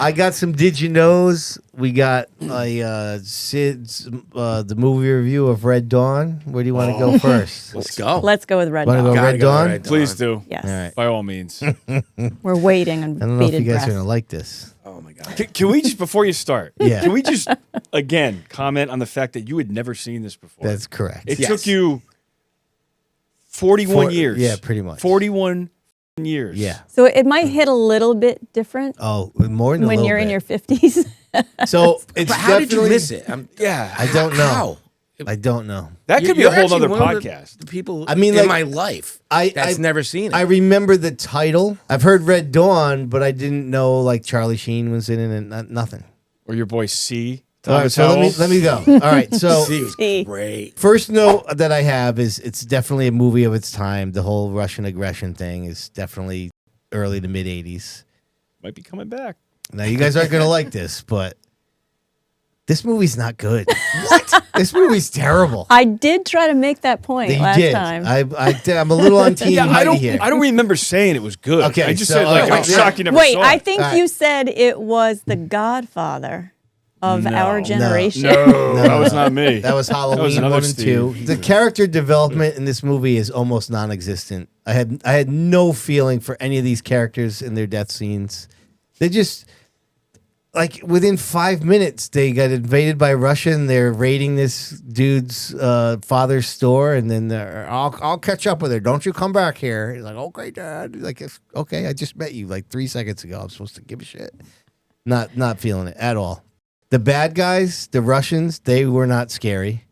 I got some Did You Knows. We got Sid's the movie review of Red Dawn. Where do you want to go first? Let's go. Let's go with Red Want to Dawn. go Red Dawn? Red Dawn. Please do. Yes. All right. By all means. We're waiting on I don't know if you bated guys breath. are going to like this. Oh my god. Can we just, before you start, Yeah. can we just, again, comment on the fact that you had never seen this before? That's correct. It Yes. took you 41 years. Yeah, pretty much. 41 years. Yeah. So it might hit a little bit different Oh, more than a when little you're in bit. your 50s. So it's But how did you definitely- miss it? Yeah. I don't know. How? I don't know. That could be You're a whole actually other one of podcast. The people I mean, in like, my life I that's never seen it. I remember the title. I've heard Red Dawn, but I didn't know like Charlie Sheen was in it and nothing. Or your boy C. All right, Thomas so Howell. let me go. All right, so See, it was See. great. first note that I have is it's definitely a movie of its time. The whole Russian aggression thing is definitely early to mid 80s. Might be coming back. Now you guys aren't gonna like this, but this movie's not good. What? This movie's terrible. I did try to make that point You last did. time. I'm a little on team Yeah, I Heidi don't. here. I don't remember saying it was good. Okay, I just so, said like okay, I'm shocked you never Wait, saw I it. think All right. you said it was the Godfather of our generation. No, that was not me. That was Halloween another 1 and 2. Steve. The character development in this movie is almost non-existent. I had no feeling for any of these characters in their death scenes. They just like within 5 minutes they got invaded by Russia and they're raiding this dude's father's store, and then I'll catch up with her. Don't you come back here. He's like, okay, Dad. He's like, okay, I just met you like 3 seconds ago. I'm supposed to give a shit. Not feeling it at all. The bad guys, the Russians, they were not scary.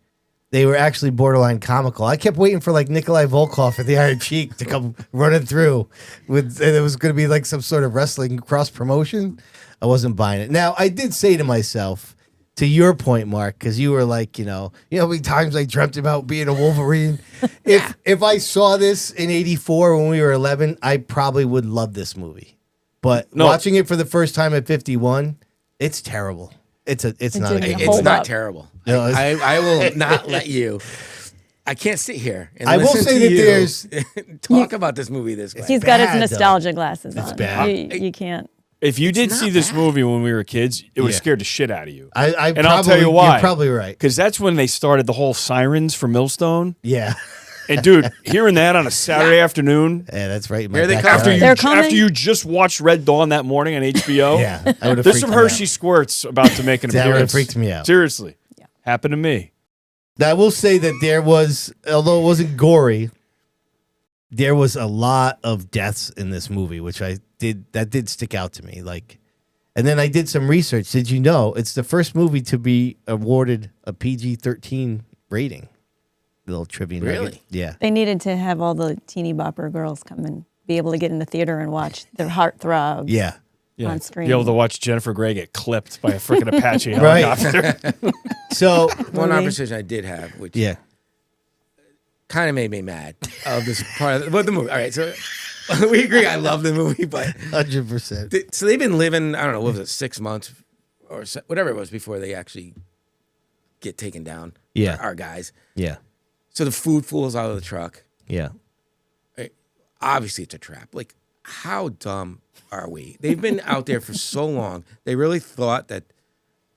They were actually borderline comical. I kept waiting for like Nikolai Volkov at the Iron Cheek to come running through and it was going to be like some sort of wrestling cross promotion. I wasn't buying it. Now, I did say to myself, to your point, Mark, because you were like, you know how many times I dreamt about being a Wolverine? If I saw this in 84 when we were 11, I probably would love this movie. But watching it for the first time at 51, it's terrible. It's not. didn't It's hold not up. terrible. No, I will not let you. I can't sit here and I will listen say to that you there's talk about this movie this way. He's got his bad, though. nostalgia glasses on. bad. You can't. If you did not see this bad. movie when we were kids, it would Yeah. scare the shit out of you. and I'll tell you why. You're probably right. Because that's when they started the whole sirens for Millstone. Yeah. And dude, hearing that on a Saturday afternoon Yeah, that's right. Here they come. after you They're coming. after you just watched Red Dawn that morning on HBO, Yeah, I would have. there's some Hershey squirts about to make an That would've appearance. freaked me out. Seriously, happened to me. I will say that there was, although it wasn't gory, there was a lot of deaths in this movie, which that did stick out to me. Like, and then I did some research. Did you know it's the first movie to be awarded a PG-13 rating? Little trivia nugget. Really? Yeah. They needed to have all the teeny bopper girls come and be able to get in the theater and watch their heart throb Yeah. on screen. Be able to watch Jennifer Grey get clipped by a freaking Apache Right. helicopter. So, One Movie. conversation I did have, which yeah. kind of made me mad of this part of the movie. All right, so we agree. I love the movie, but 100%. so they've been living. I don't know, what was it, 6 months or whatever it was before they actually get taken down. Yeah. our guys. Yeah. So the food falls out of the truck. Yeah. Obviously, it's a trap. Like, how dumb are we? They've been out there for so long. They really thought that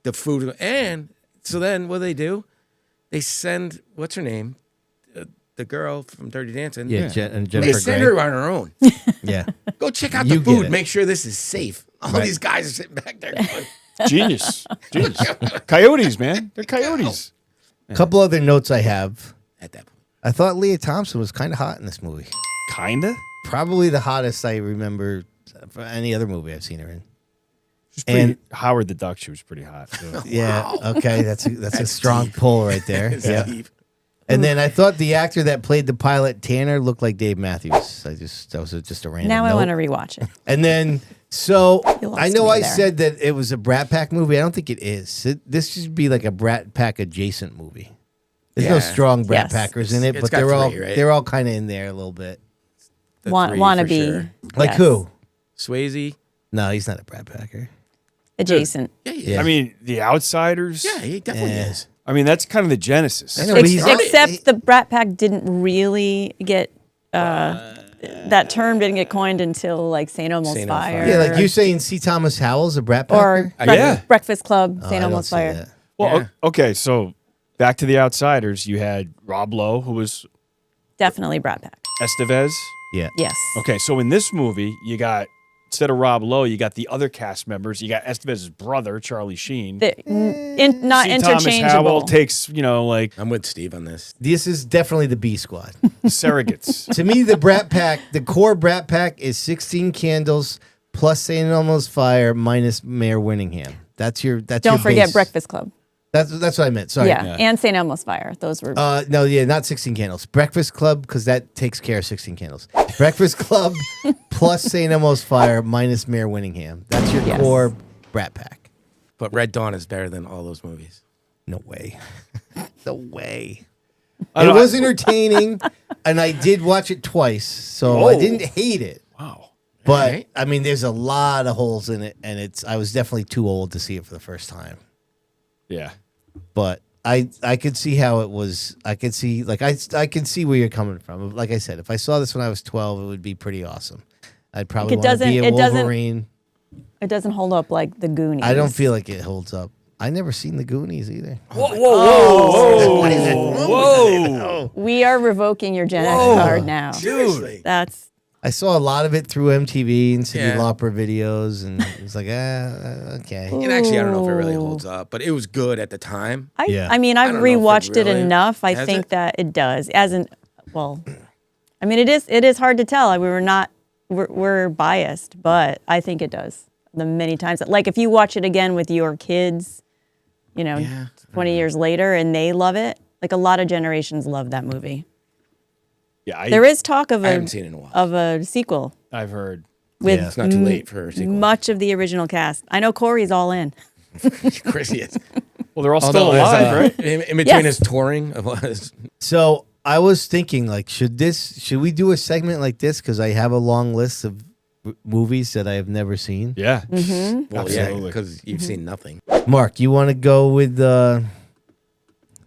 the food, and so then what do? They send, what's her name? The girl from Dirty Dancing. Yeah. And They Jennifer send Grey. her on her own. Yeah. Go check out You the get food. it. Make sure this is safe. All Right. these guys are sitting back there going, Genius. Coyotes, man. They're coyotes. A couple other notes I have. at that point. I thought Leah Thompson was kind of hot in this movie. Kinda. Probably the hottest I remember for any other movie I've seen her in. She's pretty, And- Howard the Duck, she was pretty hot. Too. Yeah. Okay. That's a strong pull right there. Yeah. Steve. And then I thought the actor that played the pilot Tanner looked like Dave Matthews. That was just a random. now I note. want to rewatch it. And then so You lost I know me I there. said that it was a Brat Pack movie. I don't think it is. This should be like a Brat Pack adjacent movie. There's no Yeah. strong Brat Yes. Packers in it, It's but got they're three, all right? kind of in there a little bit. The three for Wannabe. sure. Like Yes. who? Swayze. No, he's not a Brat Packer. Adjacent. Yeah, Yeah. I mean, The Outsiders. Yeah, he definitely Yeah. is. I mean, that's kind of the genesis. I know, but he's Except the Brat Pack didn't really get that term didn't get coined until like St. Elmo's St. Elmo's Fire. Fire. Yeah, like you saying C. Thomas Howell's a Brat or Packer? Yeah. Breakfast Club, Oh, I St. don't Elmo's say Fire. that. Well, Yeah. okay, so back to the Outsiders. You had Rob Lowe, who was Definitely Brat Pack. Estevez. Yeah. Yes. Okay, so in this movie, you got, instead of Rob Lowe, you got the other cast members. You got Estevez's brother, Charlie Sheen. Not C. Thomas interchangeable. Howell takes, like I'm with Steve on this. This is definitely the B squad. surrogates. To me, the Brat Pack, the core Brat Pack is 16 Candles plus St. Elmo's Fire minus Mayor Winningham. That's your Don't forget base. Breakfast Club. That's what I meant. Sorry. Yeah. And St. Elmo's Fire. Those were. No, yeah, not 16 Candles. Breakfast Club, because that takes care of 16 Candles. Breakfast Club plus St. Elmo's Fire minus Mayor Winningham. That's your Yes. core Brat Pack. But Red Dawn is better than all those movies. No way. No way. I It don't- was entertaining, and I did watch it twice, so I Whoa. didn't hate it. Wow. But Right. I mean, there's a lot of holes in it, and I was definitely too old to see it for the first time. Yeah. But I could see how it was. I could see I can see where you're coming from. Like I said, if I saw this when I was 12, it would be pretty awesome. I'd probably want to be a Wolverine. It doesn't hold up like the Goonies. I don't feel like it holds up. I never seen the Goonies either. Whoa. We are revoking your Gen X card now. Seriously. That's I saw a lot of it through MTV and Cyndi Yeah. Lauper videos, and it was like, okay. And actually, I don't know if it really holds up, but it was good at the time. Yeah. I mean, I've don't know if it rewatched it really- enough. I Has think it? that it does. I mean, it is hard to tell. We're biased, but I think it does. The many times, like if you watch it again with your kids, Yeah. 20 years later, and they love it. Like a lot of generations love that movie. Yeah, There is talk of I haven't seen it in a while. of a sequel I've heard. with Yeah. It's not too late for a sequel. much of the original cast. I know Corey's all in. Chris is. Well, they're all still Although, alive, right? In between Yes. his touring, it was. So I was thinking, like, should we do a segment like this? Because I have a long list of movies that I have never seen. Yeah. Well, yeah, Absolutely. because you've seen nothing. Mark, you want to go with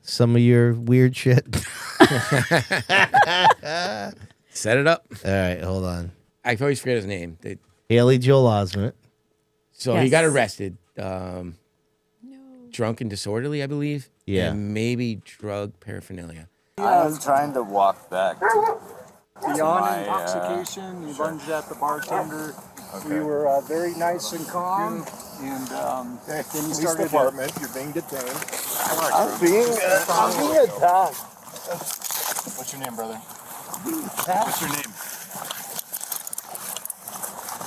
some of your weird shit? Set it up. All right, hold on. I always forget his name. Haley Joel Osment. So he Yes. got arrested. Drunk and disorderly, I believe. Yeah. And maybe drug paraphernalia. I was trying to walk back. Beyond intoxication, you lunged at the bartender. We were very nice and calm, and then you started. Department, you're being detained. I'm being attacked. What's your name, brother? What's your name?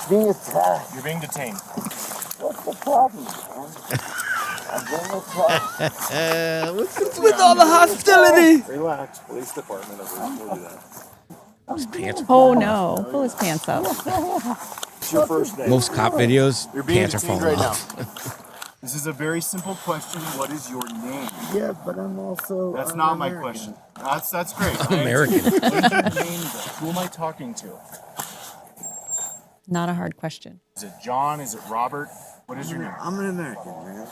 Being attacked. You're being detained. What's the problem, man? I'm being attacked. With all the hostility. Relax. Police department will do that. His pants. Oh no, pull his pants up. What's your first name? Most cop videos, You're being pants are detained falling right off. now. This is a very simple question. What is your name? Yeah, but I'm also. That's I'm not my American. question. That's great. American. What is your name, though? Who am I talking to? Not a hard question. Is it John? Is it Robert? What is your name? I'm an American, man.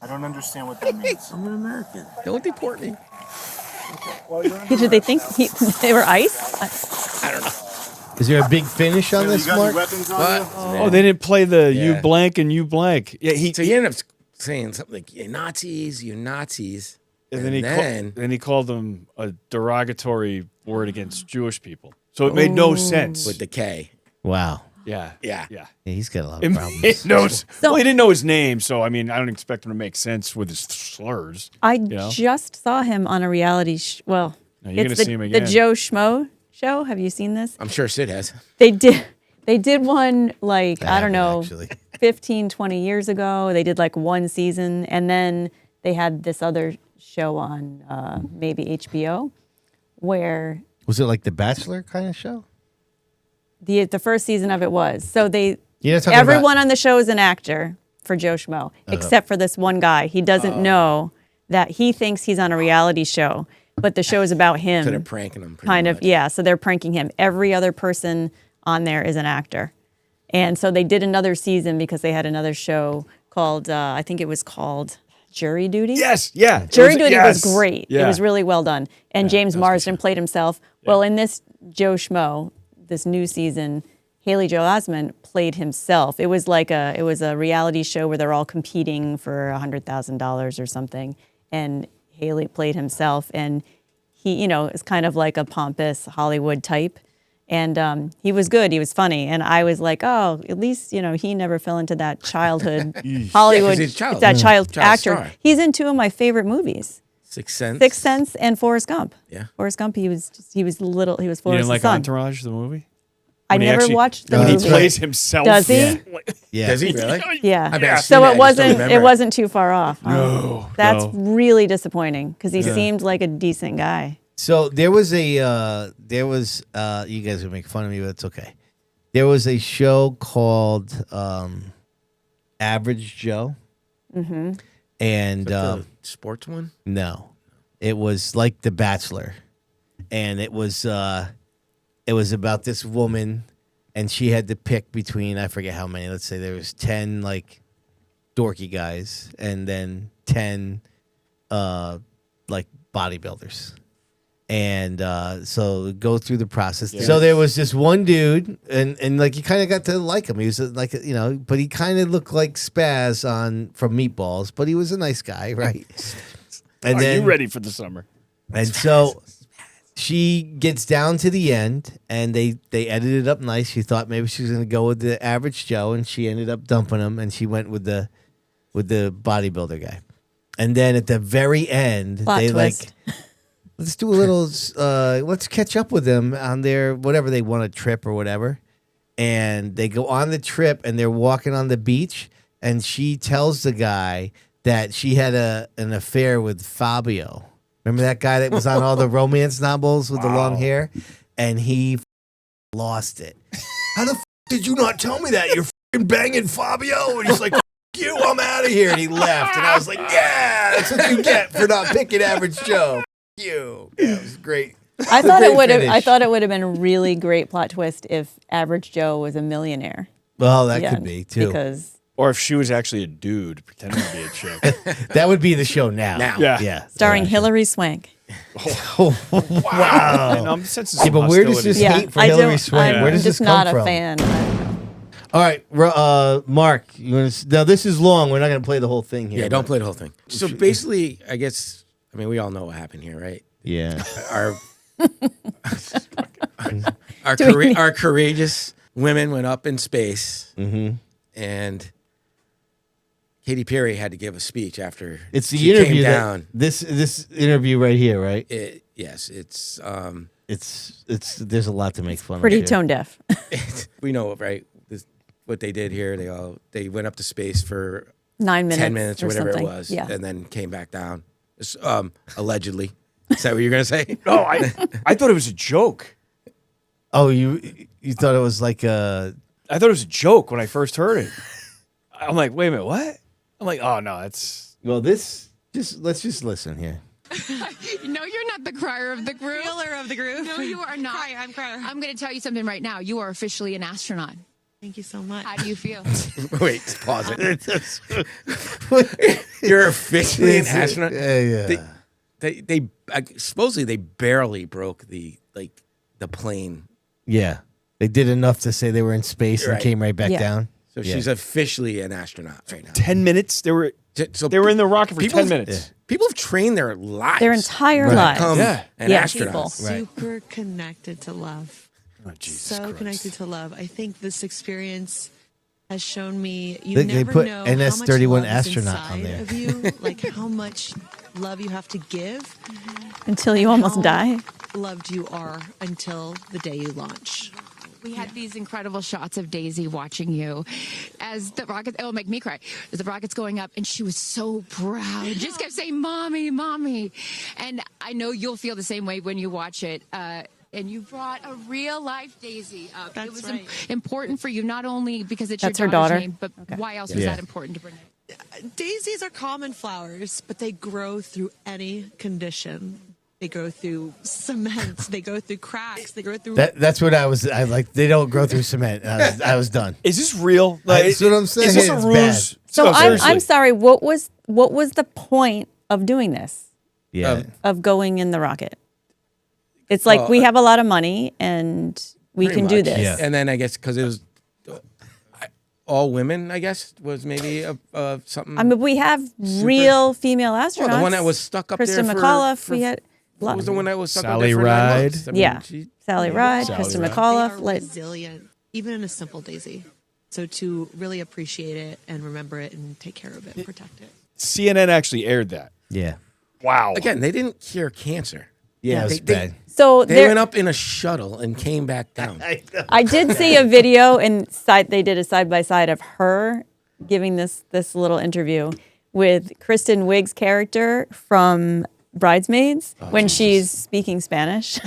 I don't understand what that means. I'm an American. Don't deport me. Well, you're under Did they arrest. think they were ice? I don't know. Is there a big finish on You this, got any Mark? weapons on What? you? Oh, they didn't play the you Yeah. blank and you blank. Yeah, So he ended up saying something like, "You Nazis, you Nazis," and then he called them a derogatory word against Jewish people. So it made no sense. with the K. Wow. Yeah. Yeah. Yeah. Yeah, he's got a lot It of made problems. no, So- well, he didn't know his name, so I mean, I don't expect him to make sense with his slurs. I know? just saw him on a reality. Well, No, you're it's gonna see him the again. Joe Schmo show. Have you seen this? I'm sure Sid has. They did one like I don't haven't, know, actually. 15, 20 years ago. They did like one season, and then they had this other show on maybe HBO, where Was it like the Bachelor kind of show? the first season of it was. So they You're not talking everyone about- on the show is an actor for Joe Schmo, except for this one guy. He doesn't know that he thinks he's on a reality show, but the show is about him. So they're pranking him. Pretty Kind of, much. yeah. So they're pranking him. Every other person on there is an actor. And so they did another season because they had another show called, I think it was called Jury Duty. Yes, yeah. It Jury Duty yes. was great. Yeah. It was really well done. And James Marsden played himself. Well, in this, Joe Schmo this new season, Haley Joel Osment played himself. It was like a reality show where they're all competing for $100,000 or something, and Haley played himself, and he, is kind of like a pompous Hollywood type, and he was good. He was funny, and I was like, oh, at least he never fell into that childhood Hollywood. he's a child. That child actor. star. He's in two of my favorite movies. Sixth Sense. Sixth Sense and Forrest Gump. Yeah. Forrest Gump. He was Forrest's You didn't like son. Entourage, the movie? I When he never actually- watched the when movie. he plays himself. Does he? Yeah. Yeah. Does he really? Yeah. I bet I've seen So that, I it just don't wasn't remember. too far off. No, That's no. really disappointing because he seemed like a decent guy. So there was you guys will make fun of me, but it's okay. There was a show called Average Joe. Mm-hmm. And The sports one? no, it was like The Bachelor, and it was about this woman, and she had to pick between, I forget how many. Let's say there was 10 like dorky guys, and then 10 like bodybuilders. And so go through the process. Yeah. So there was this one dude, and like you kind of got to like him. He was like, but he kind of looked like Spaz from Meatballs, but he was a nice guy, right? And Are then, you ready for the summer? And so she gets down to the end, and they edited it up nice. She thought maybe she was going to go with the Average Joe, and she ended up dumping him, and she went with the bodybuilder guy. And then at the very end, Plot they twist. let's do a little, let's catch up with them on their, whatever they want, a trip or whatever. And they go on the trip, and they're walking on the beach, and she tells the guy that she had an affair with Fabio. Remember that guy that was on all the romance novels with the long hair? And he lost it. How the did you not tell me that? You're banging Fabio? And he's like, you, I'm out of here. And he left. And I was like, yeah, that's what you get for not picking Average Joe. You. Yeah, it was great. I thought great it would have. finish. I thought it would have been a really great plot twist if Average Joe was a millionaire. Well, that Yeah, could be, too. Because Or if she was actually a dude pretending to be a chick. That would be the show now. Yeah. Yeah. starring Hilary Swank. Wow. I'm sensing Yeah, some but where does hostility. this Yeah, hate for Hilary Swank? I'm Where does just this come not from? a fan. All right, Mark. Now this is long. We're not going to play the whole thing here. Yeah, don't but- play the whole thing. So basically, I guess, we all know what happened here, right? Yeah. Our courageous women went up in space, and Katy Perry had to give a speech after It's the she interview came that- down. This interview right here, right? Yes, it's It's there's a lot to make fun Pretty of. tone deaf. we know it, right? What they did here, they went up to space for 9 minutes. 10 minutes or whatever something. it was, Yeah. and then came back down. Allegedly. Is that what you're gonna say? No, I thought it was a joke. Oh, you thought it was like I thought it was a joke when I first heard it. I'm like, wait a minute, what? I'm like, oh no, it's let's just listen here. No, you're not the crier of the group. Killer of the group. No, you are not. I'm crier. I'm going to tell you something right now. You are officially an astronaut. Thank you so much. How do you feel? Wait, pause it. You're officially an astronaut. Yeah. They supposedly they barely broke the plane. Yeah. They did enough to say they were in space and Right. came right back Yeah. down. So Yeah. she's officially an astronaut right now. 10 minutes. They were So in the rocket for people 10 minutes. People have trained their lives. Their entire to lives. become Yeah. an Yeah, astronaut. people. Right. Super connected to love. Oh, Jesus So Christ. connected to love. I think this experience has shown me you They never put know NS-31 how much love is astronaut on inside there. of you, like how much love you have to give, Until you almost how die. loved you are until the day you launch. We had these incredible shots of Daisy watching you as the rocket. It'll make me cry. As the rocket's going up, and she was so proud. Just kept saying, "Mommy, mommy," and I know you'll feel the same way when you watch it. And you brought a real life Daisy up. That's it was right. important for you, not only because it's That's your her daughter's daughter? name, but why else was Yeah. that important to bring it? Daisies are common flowers, but they grow through any condition. They go through cement. They go through cracks. They go through. That's what I like. They don't go through cement. I was done. Is this real? That's what I'm saying. Is this a It's ruse? bad. So No, I'm seriously. sorry. What was the point of doing this? Yeah. Of going in the rocket? It's like we have a lot of money and We Pretty can do much. this. Yeah. And then I guess because it was all women, I guess was maybe something. I mean, we have real female astronauts. Well, the one that was stuck up Kristen there McAuliffe. We had What was the one that was stuck Sally up there for 9 Ride. months? I mean, yeah, Sally Ride, Sally Kristen Ride. They McAuliffe. are Like, resilient, even in a simple daisy. So to really appreciate it and remember it and take care of it, protect it. CNN actually aired that. Yeah. Wow. Again, they didn't cure cancer. Yeah, it was bad. so They there, went up in a shuttle and came back down. I did see a video and they did a side by side of her giving this little interview with Kristen Wiig's character from Bridesmaids when she's speaking Spanish,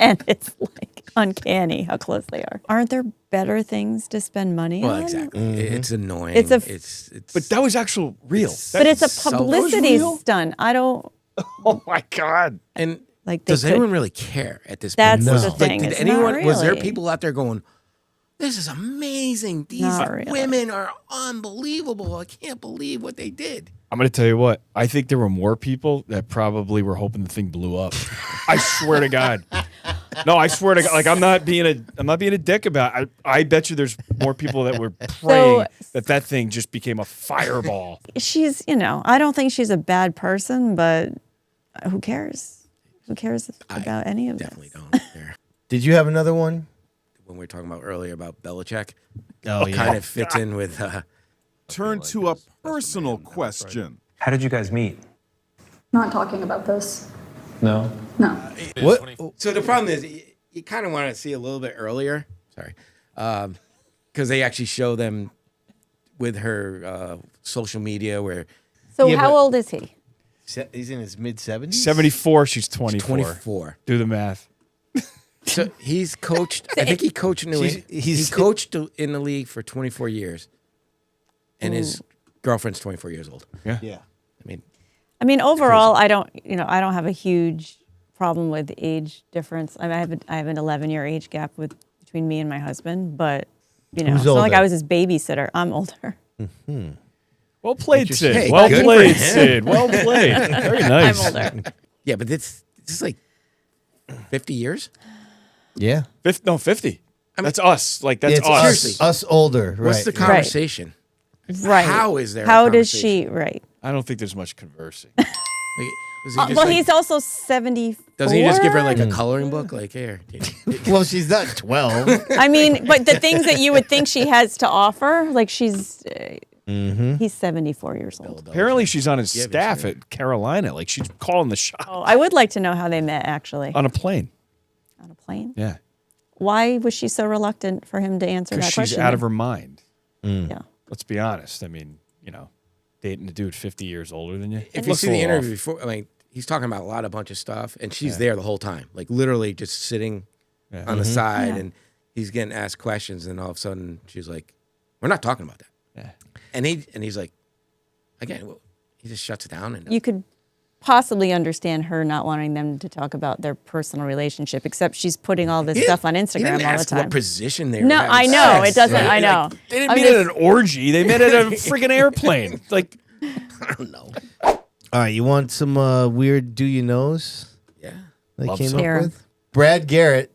and it's like uncanny how close they are. Aren't there better things to spend money Well, on? exactly. It's annoying. It's a- it's But that was actual real. But it's a so- publicity real? stunt. I don't Oh my God. and like. They does could- anyone really care at this That's point? the thing, Did it's anyone? not Was there really. people out there going, "This is amazing. These Not really. women are unbelievable. I can't believe what they did." I'm going to tell you what. I think there were more people that probably were hoping the thing blew up. I swear to God. No, I swear to God. Like I'm not being a dick about it. I bet you there's more people that were praying that thing just became a fireball. She's, I don't think she's a bad person, but who cares? Who cares about any of Definitely this? don't care. Did you have another one? When we were talking about earlier about Belichick, Oh, yeah. kind of fits in with. Turn to a personal question. How did you guys meet? Not talking about this. No. No. What? So the problem is, you kind of want to see a little bit earlier. Sorry, because they actually show them with her social media where So Yeah, how but- old is he? He's in his mid-70s? 74, she's 24. 24. Do the math. So he's coached. I think he coached in the league. He coached in the league for 24 years, and his girlfriend's 24 years old. Yeah. Yeah. I mean, overall, I don't have a huge problem with age difference. I mean, I have an 11-year age gap between me and my husband, but Who's it's not like older? I was his babysitter. I'm older. Well played, Sid. Hey, well good for played, him. Sid. Well played. Very nice. I'm older. Yeah, but this is like 50 years. Yeah. 50. That's us. Like that's It's us. Seriously. us older. Right. What's the conversation? Right. How is there a How does conversation? she? Right. I don't think there's much conversing. Like, was he just Well, like- he's also 74. doesn't he just give her like a coloring book? Like here. Well, she's not 12. I mean, but the things that you would think she has to offer, like he's 74 years old. Apparently, she's on his Yeah, but staff she- at Carolina. Like she's calling the shot Oh, I would like to know how they met, actually. on a plane. On a plane? Yeah, Why was she so reluctant for him to answer because that she's question? out of her mind. Yeah. Let's be honest. I mean, dating a dude 50 years older than you. If you looks see a the little interview off. before, I mean, he's talking about a bunch of stuff, and she's there the whole time, like literally just sitting on the side, and he's getting asked questions, and all of a sudden she's like, "We're not talking about that." Yeah. And he's like, again, well, he just shuts it down, and You could possibly understand her not wanting them to talk about their personal relationship, except she's putting all this stuff on he Instagram didn't all the ask time. what position they were No, having I know. sex, It doesn't, right? I know. Like, They didn't I'm meet at just- an orgy. They met at a freaking airplane. Like, I don't know. All right, you want some weird do you knows Yeah. they Love came some. up Here. with? Brad Garrett,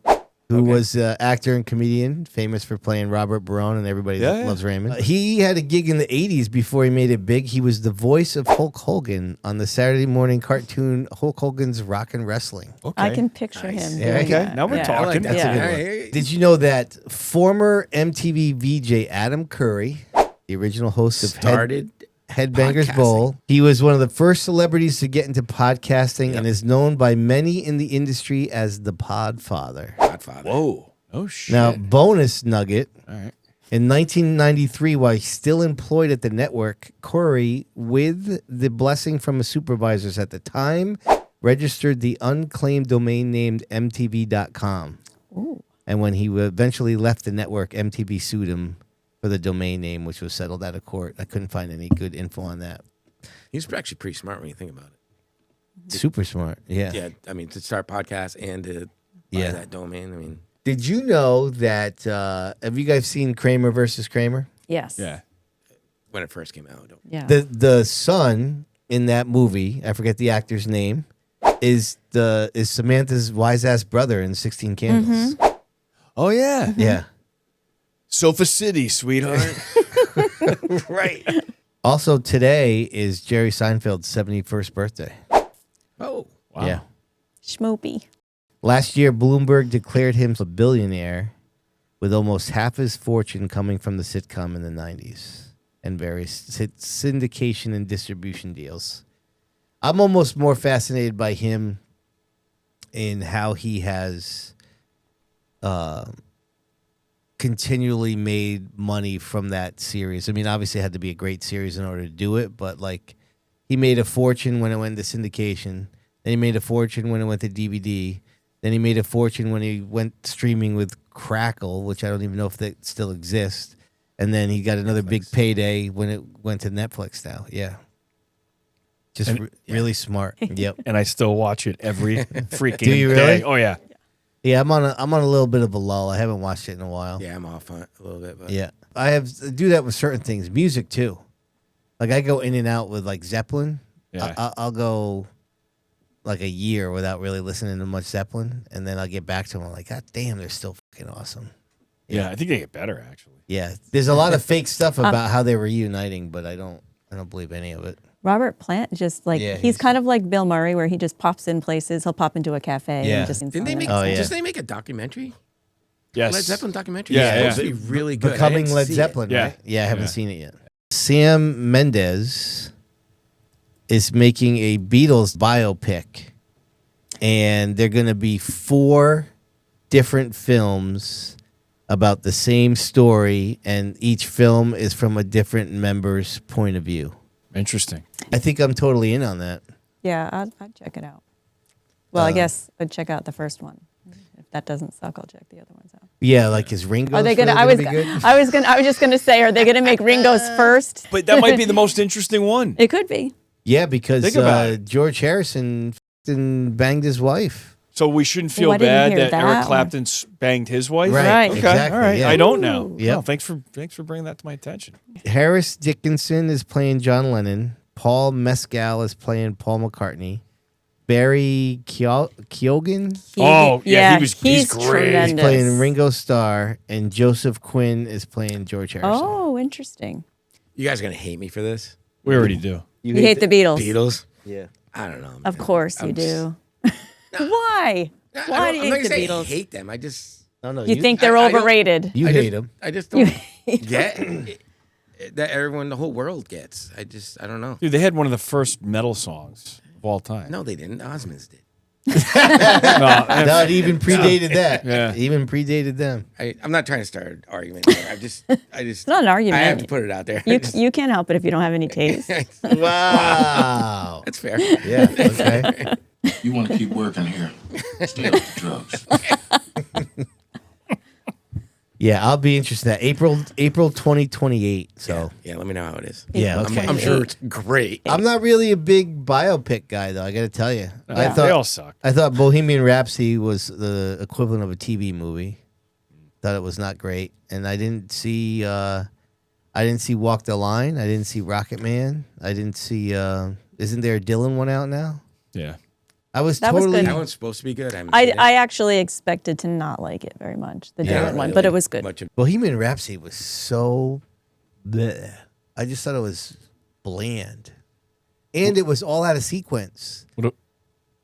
who was actor and comedian, famous for playing Robert Barone and Everybody Yeah. Loves Raymond. He had a gig in the 80s before he made it big. He was the voice of Hulk Hogan on the Saturday morning cartoon Hulk Hogan's Rockin' Wrestling. okay. I can picture him. Yeah, doing okay. that. Now we're Yeah. talking. I like that. Yeah. All right. Did you know that former MTV VJ Adam Curry, the original host of Started Headbangers podcasting. Bowl. He was one of the first celebrities to get into podcasting and is known by many in the industry as the Podfather. Godfather. Whoa. Oh shit. Now, bonus nugget. All right. In 1993, while he's still employed at the network, Corey, with the blessing from his supervisors at the time, registered the unclaimed domain named MTV.com. And when he eventually left the network, MTV sued him for the domain name, which was settled out of court. I couldn't find any good info on that. He's actually pretty smart when you think about it. Super smart. Yeah. Yeah, I mean, to start podcasts and to buy that domain. I mean, Did you know that, have you guys seen Kramer versus Kramer? Yes. Yeah. when it first came out. Yeah. The son in that movie, I forget the actor's name, is Samantha's wise ass brother in 16 Candles. Oh yeah. Yeah. Sofa City, sweetheart. Right. Also, today is Jerry Seinfeld's 71st birthday. Oh, Wow. Yeah. Schmoopy. Last year, Bloomberg declared him a billionaire with almost half his fortune coming from the sitcom in the 90s and various syndication and distribution deals. I'm almost more fascinated by him in how he has continually made money from that series. I mean, obviously it had to be a great series in order to do it, but like he made a fortune when it went to syndication. Then he made a fortune when it went to DVD. Then he made a fortune when he went streaming with Crackle, which I don't even know if that still exists. And then he got another big payday when it went to Netflix now. Yeah. Just really smart. Yep. And I still watch it every freaking Do you day. really? Oh yeah. Yeah, I'm on a little bit of a lull. I haven't watched it in a while. yeah, I'm off on it a little bit. But Yeah. I do that with certain things. Music too. Like I go in and out with like Zeppelin. Yeah. I'll go like a year without really listening to much Zeppelin, and then I'll get back to them. I'm like, God damn, they're still fucking awesome. Yeah, I think they get better actually. Yeah. There's a lot of fake stuff about how they were reuniting, but I don't believe any of it. Robert Plant just like Yeah, he's kind of like Bill Murray, where he just pops in places. He'll pop into a cafe. Yeah. And just didn't they make? Oh, yeah. Just they make a documentary? Yes. Led Zeppelin documentary. Yeah, It's supposed yeah. to be really good. I Becoming didn't Led see it. Zeppelin, Yeah. right? Yeah, I haven't Yeah. seen it yet. Sam Mendes is making a Beatles biopic, and they're going to be 4 different films about the same story, and each film is from a different member's point of view. Interesting. I think I'm totally in on that. Yeah, I'd check it out. Well, I guess I'd check out the first one. If that doesn't suck, I'll check the other ones out. Yeah, like is Ringo? Are they gonna? Really be good? I was just gonna say, are they gonna make Ringo's first? But that might be the most interesting one. It could be. Yeah, because Think about it. George Harrison banged his wife. So we shouldn't feel I didn't bad hear that that Eric one. Clapton banged his wife. Right, Okay. exactly, All right. yeah. I don't know. Yep. No, thanks for bringing that to my attention. Harris Dickinson is playing John Lennon. Paul Mescal is playing Paul McCartney. Barry Keoghan He's great. Tremendous. is playing Ringo Starr, and Joseph Quinn is playing George Harrison. Oh, interesting. You guys are gonna hate me for this. We already do. You hate the Beatles. Beatles. Yeah. I don't know. Of man. course you I'm do. Why? Why do you I'm not hate the gonna say I Beatles? hate them. I just No, You think they're I don't- overrated? you I hate just- them. I just don't get that everyone, the whole world gets. I don't know. Dude, they had one of the first metal songs of all time. No, they didn't. Osmonds did. No, No, it even predated that. Yeah. It even predated them. I'm not trying to start an argument here. I just. It's not an argument. I have to put it out there. You can't help it if you don't have any taste. Wow. That's fair. Yeah. Okay. You want to keep working here. Stay off the drugs. Yeah, I'll be interested in that. April 2028. So Yeah, let me know how it is. yeah, okay. I'm sure it's great. I'm not really a big biopic guy, though. I got to tell you. they all suck. I thought Bohemian Rhapsody was the equivalent of a TV movie. Thought it was not great, and I didn't see Walk the Line. I didn't see Rocket Man. I didn't see. Isn't there a Dylan one out now? Yeah. I was That was totally. good. That one's supposed to be good. I haven't seen it. I actually expected to not like it very much, the Yeah, Dylan one, really but it was good. much of- Bohemian Rhapsody was so. Bleh. I just thought it was bland, and it was all out of sequence. What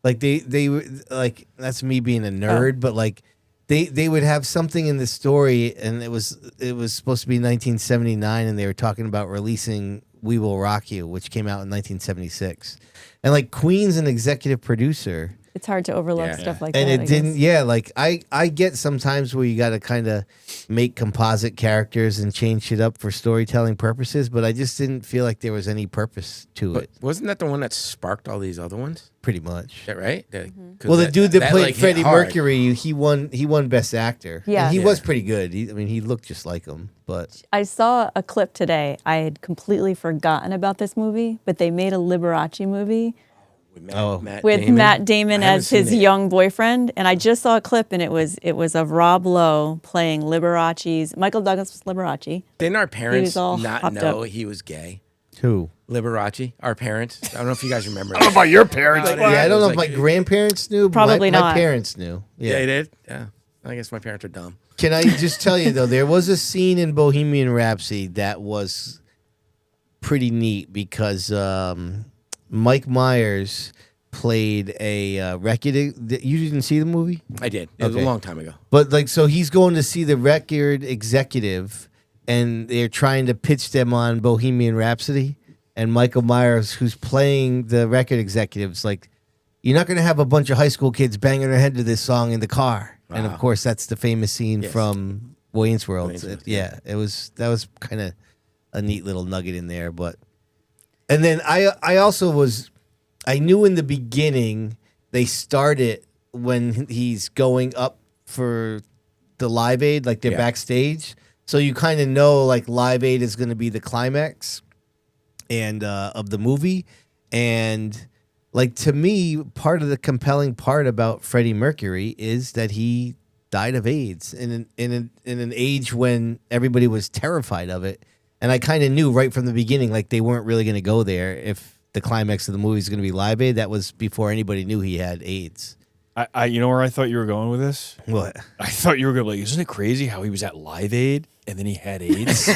Like they were like, that's me being a nerd, but like they would have something in the story, and it was supposed to be 1979, and they were talking about releasing "We Will Rock You," which came out in 1976, and like Queen's an executive producer. It's hard to overlook Yeah. stuff like And that. it didn't, yeah. Like I get sometimes where you got to kind of make composite characters and change shit up for storytelling purposes, but I just didn't feel like there was any purpose to But it. wasn't that the one that sparked all these other ones? Pretty much. Is that right? Mm-hmm. 'Cause Well, the dude that played like, hit Freddie hard. Mercury, he won Best Actor. Yeah. And he Yeah. was pretty good. I mean, he looked just like him, but I saw a clip today. I had completely forgotten about this movie, but they made a Liberace movie with Matt Damon I haven't as his seen it. young boyfriend. And I just saw a clip, and it was of Rob Lowe playing Liberace's. Michael Douglas was Liberace. Didn't our parents all not hopped know up. he was gay? who? Liberace, our parents. I don't know if you guys remember. I don't know about your parents. But Yeah, I don't know it if was my grandparents knew. But Probably my not. parents knew. Yeah, Yeah. they did. Yeah, I guess my parents are dumb. Can I just tell you, though, there was a scene in Bohemian Rhapsody that was pretty neat because Mike Myers played a record. You didn't see the movie? I did. It was a long time ago. But, like, so he's going to see the record executive, and they're trying to pitch them on Bohemian Rhapsody. And Michael Myers, who's playing the record executive, is like, you're not going to have a bunch of high school kids banging their head to this song in the car. And of course, that's the famous scene from Wayne's World. That was kind of a neat little nugget in there. And then I also I knew in the beginning they started when he's going up for the Live Aid, like they're backstage. So you kind of know like Live Aid is going to be the climax and of the movie. And like, to me, part of the compelling part about Freddie Mercury is that he died of AIDS in an age when everybody was terrified of it. And I kind of knew right from the beginning, like, they weren't really going to go there if the climax of the movie is going to be Live Aid. That was before anybody knew he had AIDS. You know where I thought you were going with this? What? I thought you were going to be like, isn't it crazy how he was at Live Aid and then he had AIDS?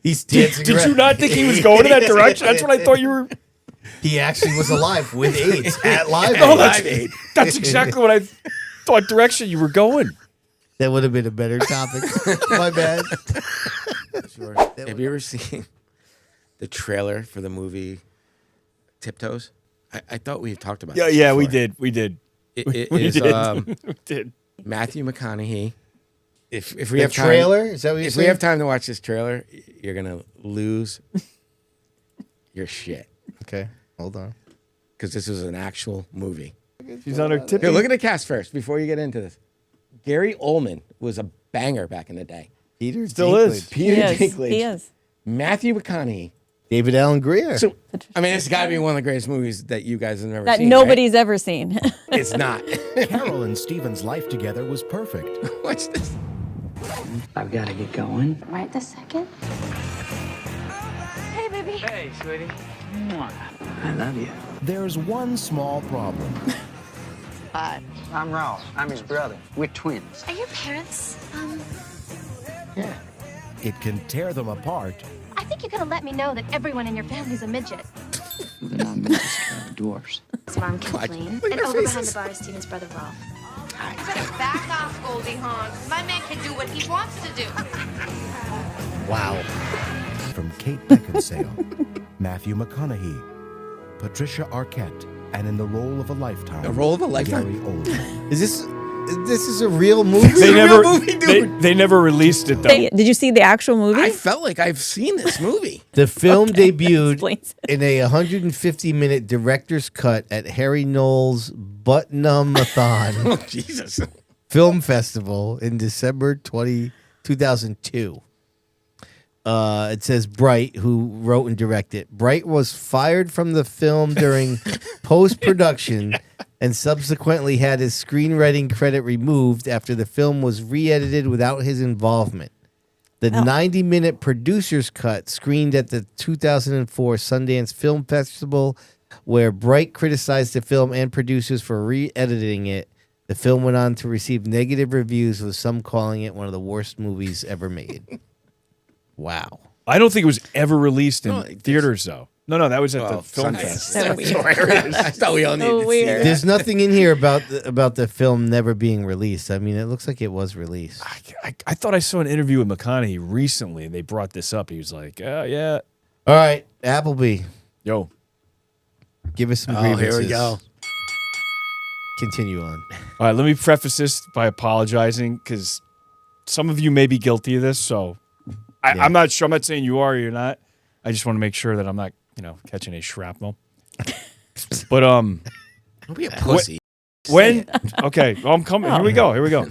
He's dancing. Did you not think he was going in that direction? That's what I thought you were. He actually was alive with AIDS at Live Aid. Oh, that's exactly what I thought direction you were going. That would have been a better topic. My bad. Sure. Have you ever seen the trailer for the movie Tiptoes? I thought we had talked about this Yeah, before. we did. We did. We did. Matthew McConaughey. If we The have time, trailer? Is that what you're if saying? we have time to watch this trailer, you're gonna lose your shit. Okay, hold on. Because this is an actual movie. She's on her tip. Here, look at the cast first before you get into this. Gary Oldman was a banger back in the day. Peter Still Dinklage. is. Peter He is. Dinklage. He is. Matthew McConaughey. David Allen Greer. So, I mean, it's got to be one of the greatest movies that you guys have never That seen. nobody's ever seen. Right? It's not. Carol and Steven's life together was perfect. What's this? I've got to get going. Right this second. Hey, baby. Hey, sweetie. I love you. There's one small problem. Hi, I'm Ralph. I'm his brother. We're twins. Are your parents, Yeah. It can tear them apart. I think you could have let me know that everyone in your family's a midget. They're not midgets, they're dwarfs. His mom Kathleen. And over behind the bar is Steven's brother Ralph. Back off, Goldie Hawn. My man can do what he wants to do. Wow. From Kate Beckinsale, Matthew McConaughey, Patricia Arquette, and in the role of a lifetime. The role of a lifetime? Gary Oldman. Is this a real movie? They never released it though. Did you see the actual movie? I felt like I've seen this movie. The film debuted Explains it. in a 150-minute director's cut at Harry Knowles Butnum-a-thon Oh, Jesus. Film Festival in December 2002. It says Bright, who wrote and directed. Bright was fired from the film during post-production and subsequently had his screenwriting credit removed after the film was re-edited without his involvement. The 90-minute producer's cut screened at the 2004 Sundance Film Festival, where Bright criticized the film and producers for re-editing it. The film went on to receive negative reviews, with some calling it one of the worst movies ever made. Wow. I don't think it was ever released in theaters though. No, that was at the film Sundance. fest. I thought we all needed to see that. There's nothing in here about the film never being released. I mean, it looks like it was released. I thought I saw an interview with McConaughey recently, and they brought this up. He was like, yeah. All right, Appleby, Yo. give us some grievances. Here we go. Continue on. All right, let me preface this by apologizing because some of you may be guilty of this, so I'm not sure. I'm not saying you are or you're not. I just want to make sure that I'm not, catching a shrapnel. But Don't be a pussy. Okay, well, I'm coming. Here we go.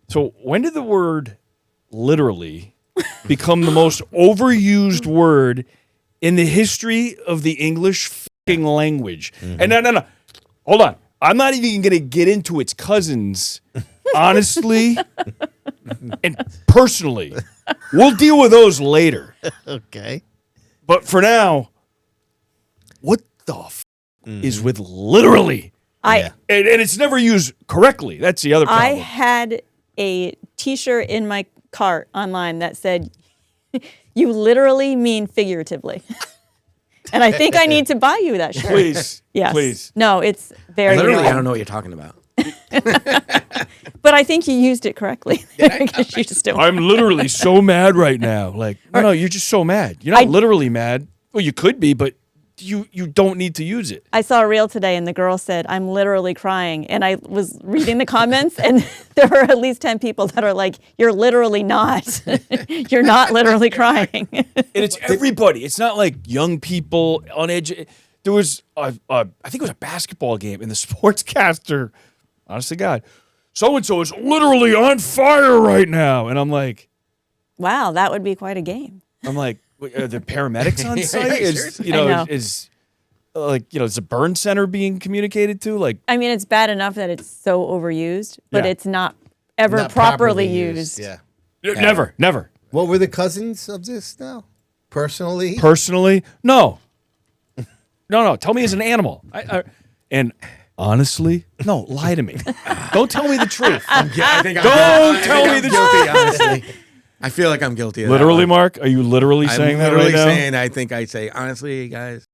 So when did the word literally become the most overused word in the history of the English fucking language? And no. Hold on. I'm not even going to get into its cousins, honestly and personally. We'll deal with those later. Okay. But for now, what the is with literally? and it's never used correctly. That's the other problem. I had a T-shirt in my cart online that said, "You literally mean figuratively," and I think I need to buy you that shirt. Please, yes. please. No, it's very. Literally, I don't know what you're talking about. But I think you used it correctly. Because you just don't. I'm literally so mad right now. Like, no, you're just so mad. You're not literally mad. Well, you could be, but you don't need to use it. I saw a reel today, and the girl said, "I'm literally crying." And I was reading the comments, and there were at least 10 people that are like, "You're literally not. You're not literally crying." And it's everybody. It's not like young people on edge. There was, I think it was a basketball game, and the sportscaster, honest to God, so-and-so is literally on fire right now. And I'm like, wow, that would be quite a game. I'm like, are the paramedics on site? Is the burn center being communicated to? Like, I mean, it's bad enough that it's so overused, but it's not ever Not properly used. Yeah. never. What were the cousins of this now? Personally? No. Tell me as an animal. And honestly, no, lie to me. Don't tell me the truth. Don't tell me the truth. Honestly. I feel like I'm guilty of literally, that one. Mark? Are you literally saying that right now? I'm literally saying I think I'd say, honestly, guys.